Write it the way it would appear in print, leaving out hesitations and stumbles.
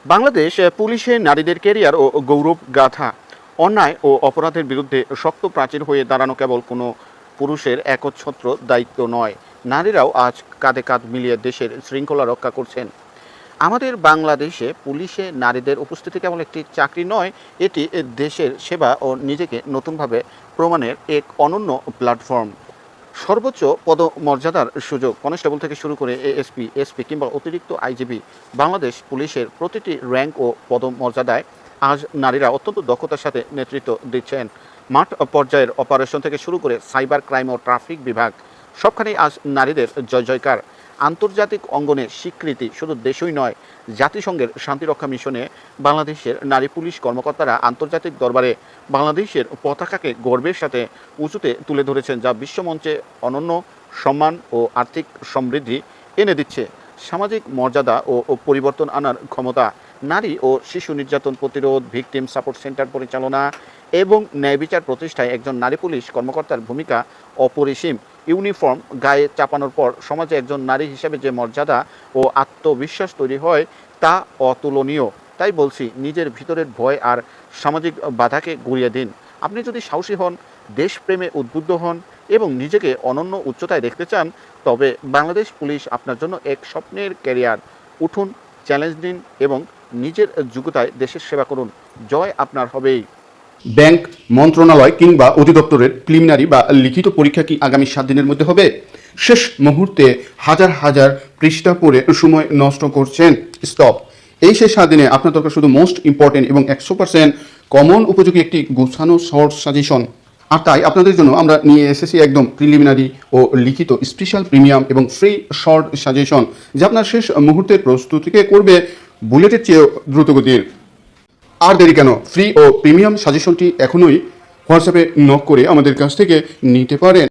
বাংলাদেশ পুলিশে নারীদের ক্যারিয়ার ও গৌরব গাথা। অন্যায় ও অপরাধের বিরুদ্ধে শক্ত প্রাচীর হয়ে দাঁড়ানো কেবল কোনো পুরুষের একচ্ছত্র দায়িত্ব নয়, নারীরাও আজ কাঁধে কাঁধ মিলিয়ে দেশের শৃঙ্খলা রক্ষা করছেন। আমাদের বাংলাদেশে পুলিশে নারীদের উপস্থিতি কেবল একটি চাকরি নয়, এটি দেশের সেবা ও নিজেকে নতুনভাবে প্রমাণের এক অনন্য প্ল্যাটফর্ম। সর্বোচ্চ পদমর্যাদার সুযোগ, কনস্টেবল থেকে শুরু করে এএসপি, এসপি কিংবা অতিরিক্ত আইজিপি, বাংলাদেশ পুলিশের প্রতিটি র্যাঙ্ক ও পদমর্যাদায় আজ নারীরা অত্যন্ত দক্ষতার সাথে নেতৃত্ব দিচ্ছেন। মাঠ পর্যায়ের অপারেশন থেকে শুরু করে সাইবার ক্রাইম ও ট্রাফিক বিভাগ, সবখানেই আজ নারীদের জয় জয়কার। আন্তর্জাতিক অঙ্গনে স্বীকৃতি, শুধু দেশই নয়, জাতিসংঘের শান্তিরক্ষা মিশনে বাংলাদেশের নারী পুলিশ কর্মকর্তারা আন্তর্জাতিক দরবারে বাংলাদেশের পতাকাকে গর্বের সাথে উঁচুতে তুলে ধরেছেন, যা বিশ্বমঞ্চে অনন্য সম্মান ও আর্থিক সমৃদ্ধি এনে দিচ্ছে। সামাজিক মর্যাদা ও পরিবর্তন আনার ক্ষমতা, নারী ও শিশু নির্যাতন প্রতিরোধ, ভিকটিম সাপোর্ট সেন্টার পরিচালনা এবং ন্যায় বিচার প্রতিষ্ঠায় একজন নারী পুলিশ কর্মকর্তার ভূমিকা অপরিসীম। ইউনিফর্ম গায়ে চাপানোর পর সমাজে একজন নারী হিসেবে যে মর্যাদা ও আত্মবিশ্বাস তৈরি হয় তা অতুলনীয়। তাই বলছি, নিজের ভিতরের ভয় আর সামাজিক বাধাকে গুঁড়িয়ে দিন। আপনি যদি সাহসী হন, দেশপ্রেমে উদ্বুদ্ধ হন এবং নিজেকে অনন্য উচ্চতায় দেখতে চান, তবে বাংলাদেশ পুলিশ আপনার জন্য এক স্বপ্নের ক্যারিয়ার। উঠুন, চ্যালেঞ্জ নিন এবং নিজের যোগ্যতায় দেশের সেবা করুন। জয় আপনার হবেই। ব্যাংক, মন্ত্রণালয় কিংবা অধিদপ্তরের প্রিলিমিনারি বা লিখিত পরীক্ষা কি আগামী 7 দিনের মধ্যে হবে? শেষ মুহূর্তে হাজার হাজার পৃষ্ঠা পড়ে সময় নষ্ট করছেন। স্টপ। এই শেষ 7 দিনে আপনার দরকার শুধু মোস্ট ইম্পর্টেন্ট এবং 100% কমন উপযোগী একটি গোছানো শর্ট সাজেশন। আর তাই আপনাদের জন্য আমরা নিয়ে এসেছি একদম প্রিলিমিনারি ও লিখিত স্পেশাল প্রিমিয়াম এবং ফ্রি শর্ট সাজেশন, যা আপনার শেষ মুহূর্তের প্রস্তুতিকে করবে বুলেটের চেয়েও দ্রুতগতির। আর দেরি কেন? ফ্রি ও প্রিমিয়াম সাজেশনটি এখনই হোয়াটসঅ্যাপে নক করে আমাদের কাছ থেকে নিতে পারেন।